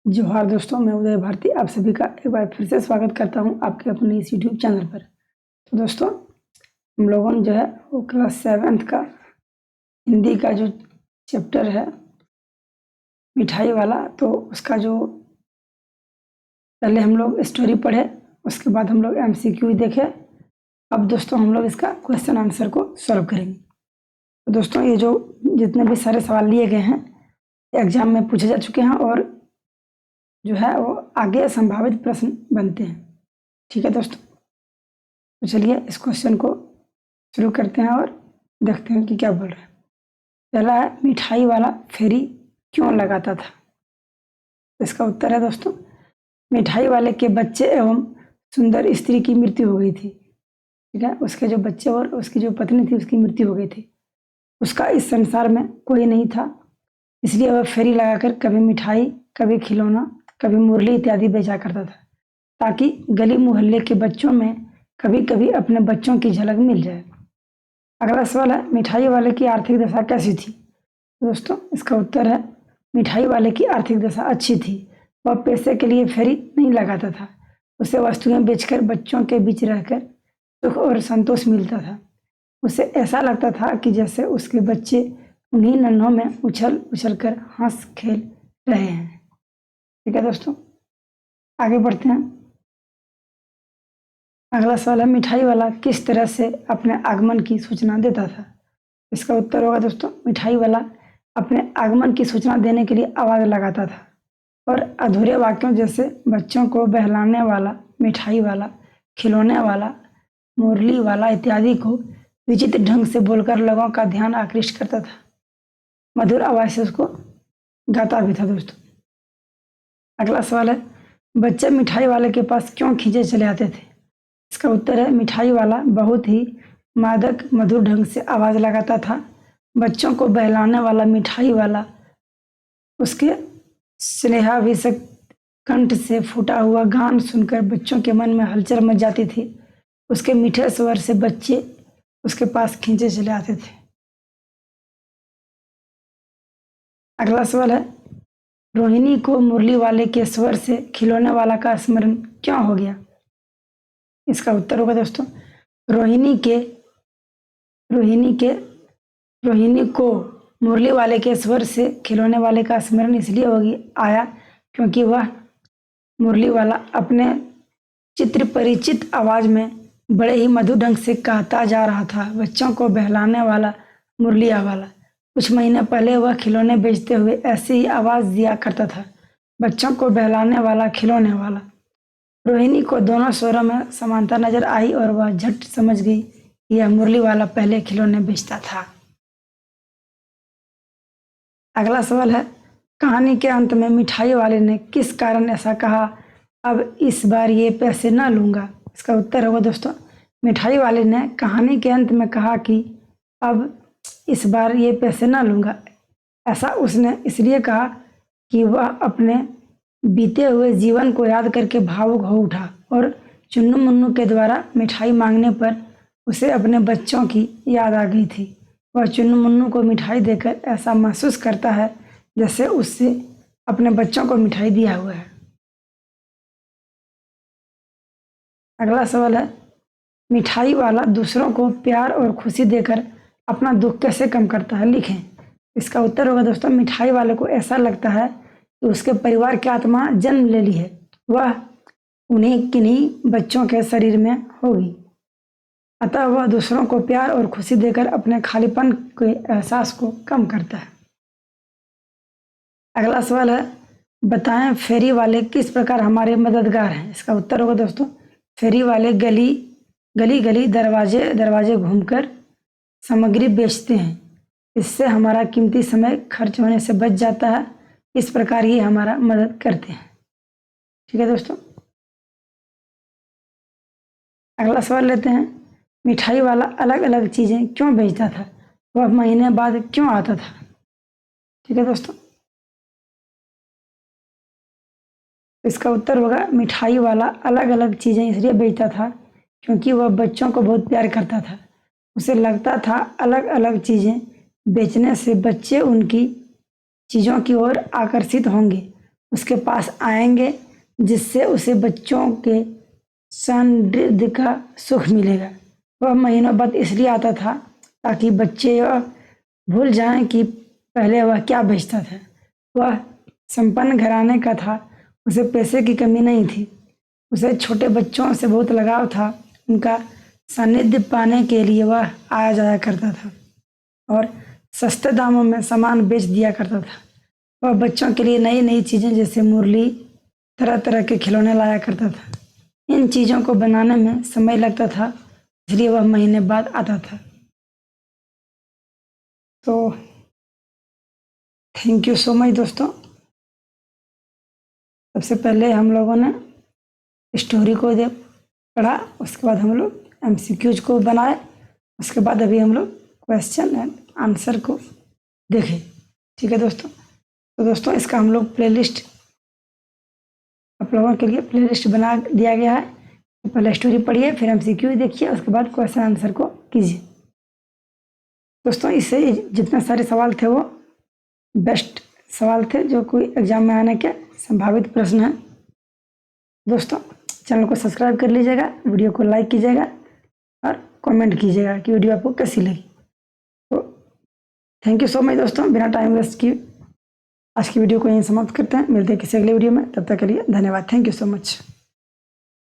जोहार दोस्तों, मैं उदय भारती आप सभी का एक बार फिर से स्वागत करता हूं आपके अपने इस यूट्यूब चैनल पर। तो दोस्तों, हम लोगों ने जो है वो क्लास 7th का हिंदी का जो चैप्टर है मिठाई वाला, तो उसका जो पहले हम लोग स्टोरी पढ़े, उसके बाद हम लोग MCQ देखे। अब दोस्तों हम लोग इसका क्वेश्चन आंसर को सॉल्व करेंगे। तो दोस्तों, ये जो जितने भी सारे सवाल लिए गए हैं एग्जाम में पूछे जा चुके हैं और जो है वो आगे संभावित प्रश्न बनते हैं। ठीक है दोस्तों, तो चलिए इस क्वेश्चन को शुरू करते हैं और देखते हैं कि क्या बोल रहे हैं। पहला है, मिठाई वाला फेरी क्यों लगाता था? इसका उत्तर है दोस्तों, मिठाई वाले के बच्चे एवं सुंदर स्त्री की मृत्यु हो गई थी। ठीक है, उसके जो बच्चे और उसकी जो पत्नी थी उसकी मृत्यु हो गई थी। उसका इस संसार में कोई नहीं था, इसलिए वह फेरी लगाकर कभी मिठाई, कभी खिलौना, कभी मुरली इत्यादि बेचा करता था, ताकि गली मोहल्ले के बच्चों में कभी कभी अपने बच्चों की झलक मिल जाए। अगला सवाल है, मिठाई वाले की आर्थिक दशा कैसी थी? दोस्तों, इसका उत्तर है, मिठाई वाले की आर्थिक दशा अच्छी थी। वह पैसे के लिए फेरी नहीं लगाता था, उसे वस्तुएं बेचकर बच्चों के बीच रहकर सुख और संतोष मिलता था। उसे ऐसा लगता था कि जैसे उसके बच्चे उन्हीं नन्हों में उछल उछल कर हंस खेल रहे हैं। ठीक है दोस्तों, आगे बढ़ते हैं। अगला सवाल है, मिठाई वाला किस तरह से अपने आगमन की सूचना देता था? इसका उत्तर होगा दोस्तों, मिठाई वाला अपने आगमन की सूचना देने के लिए आवाज़ लगाता था और अधूरे वाक्यों जैसे बच्चों को बहलाने वाला, मिठाई वाला, खिलौने वाला, मुरली वाला इत्यादि को विचित्र ढंग से बोलकर लोगों का ध्यान आकृष्ट करता था। मधुर आवाज़ से उसको गाता भी था दोस्तों। अगला सवाल है, बच्चे मिठाई वाले के पास क्यों खींचे चले आते थे? इसका उत्तर है, मिठाई वाला बहुत ही मादक मधुर ढंग से आवाज़ लगाता था। बच्चों को बहलाने वाला मिठाई वाला उसके स्नेहाभिषेक कंठ से फूटा हुआ गान सुनकर बच्चों के मन में हलचल मच जाती थी। उसके मीठे स्वर से बच्चे उसके पास खींचे चले आते थे। अगला सवाल है, रोहिणी को मुरली वाले के स्वर से खिलौने वाला का स्मरण क्यों हो गया? इसका उत्तर होगा दोस्तों, रोहिणी को मुरली वाले के स्वर से खिलौने वाले का स्मरण इसलिए आया क्योंकि वह मुरली वाला अपने चित्र परिचित आवाज में बड़े ही मधुर ढंग से कहता जा रहा था, बच्चों को बहलाने वाला मुरलिया वाला। कुछ महीने पहले वह खिलौने बेचते हुए ऐसी ही आवाज दिया करता था, बच्चों को बहलाने वाला, खिलौने वाला। रोहिणी को दोनों स्वरों में समानता नजर आई और वह झट समझ गई कि यह मुरली वाला पहले खिलौने बेचता था। अगला सवाल है, कहानी के अंत में मिठाई वाले ने किस कारण ऐसा कहा, अब इस बार ये पैसे ना लूंगा? इसका उत्तर होगा दोस्तों, मिठाई वाले ने कहानी के अंत में कहा कि अब इस बार ये पैसे ना लूंगा। ऐसा उसने इसलिए कहा कि वह अपने बीते हुए जीवन को याद करके भावुक हो उठा और चुन्नू मुन्नू के द्वारा मिठाई मांगने पर उसे अपने बच्चों की याद आ गई थी। वह चुन्नू मुन्नू को मिठाई देकर ऐसा महसूस करता है जैसे उससे अपने बच्चों को मिठाई दिया हुआ है। अगला सवाल है, मिठाई वाला दूसरों को प्यार और खुशी देकर अपना दुख कैसे कम करता है, लिखें। इसका उत्तर होगा दोस्तों, मिठाई वाले को ऐसा लगता है कि उसके परिवार की आत्मा जन्म ले ली है, वह उन्हीं किन्हीं बच्चों के शरीर में होगी, अतः वह दूसरों को प्यार और खुशी देकर अपने खालीपन के एहसास को कम करता है। अगला सवाल है, बताएं फेरी वाले किस प्रकार हमारे मददगार हैं? इसका उत्तर होगा दोस्तों, फेरी वाले गली गली दरवाजे दरवाजे घूमकर सामग्री बेचते हैं, इससे हमारा कीमती समय खर्च होने से बच जाता है। इस प्रकार ये हमारा मदद करते हैं। ठीक है दोस्तों, अगला सवाल लेते हैं, मिठाई वाला अलग अलग चीज़ें क्यों बेचता था, वह महीने बाद क्यों आता था? ठीक है दोस्तों, इसका उत्तर होगा, मिठाई वाला अलग अलग चीज़ें इसलिए बेचता था क्योंकि वह बच्चों को बहुत प्यार करता था। उसे लगता था अलग अलग चीज़ें बेचने से बच्चे उनकी चीज़ों की ओर आकर्षित होंगे उसके पास आएंगे, जिससे उसे बच्चों के समृद्धि का सुख मिलेगा। वह महीनों बाद इसलिए आता था ताकि बच्चे यह भूल जाएं कि पहले वह क्या बेचता था। वह संपन्न घराने का था, उसे पैसे की कमी नहीं थी। उसे छोटे बच्चों से बहुत लगाव था। उनका सानिध्य पाने के लिए वह आया जाया करता था और सस्ते दामों में सामान बेच दिया करता था। वह बच्चों के लिए नई नई चीज़ें जैसे मुरली, तरह तरह के खिलौने लाया करता था। इन चीज़ों को बनाने में समय लगता था, इसलिए वह महीने बाद आता था। तो थैंक यू सो मच दोस्तों। सबसे पहले हम लोगों ने स्टोरी को पढ़ा, उसके बाद हम लोग एमसीक्यूज को बनाए, उसके बाद अभी हम लोग क्वेश्चन एंड आंसर को देखें। ठीक है दोस्तों। तो दोस्तों इसका हम लोग प्लेलिस्ट आप लोगों के लिए प्लेलिस्ट बना दिया गया है। तो पहले स्टोरी पढ़िए, फिर एमसीक्यू देखिए, उसके बाद क्वेश्चन आंसर को कीजिए। दोस्तों इससे जितने सारे सवाल थे वो बेस्ट सवाल थे जो कोई एग्जाम में आने के संभावित प्रश्न हैं। दोस्तों चैनल को सब्सक्राइब कर लीजिएगा, वीडियो को लाइक कीजिएगा और कमेंट कीजिएगा कि वीडियो आपको कैसी लगी। तो थैंक यू सो मच दोस्तों। बिना टाइम वेस्ट किए आज की वीडियो को यहीं समाप्त करते हैं। मिलते हैं किसी अगले वीडियो में, तब तक के लिए धन्यवाद। Thank you so much.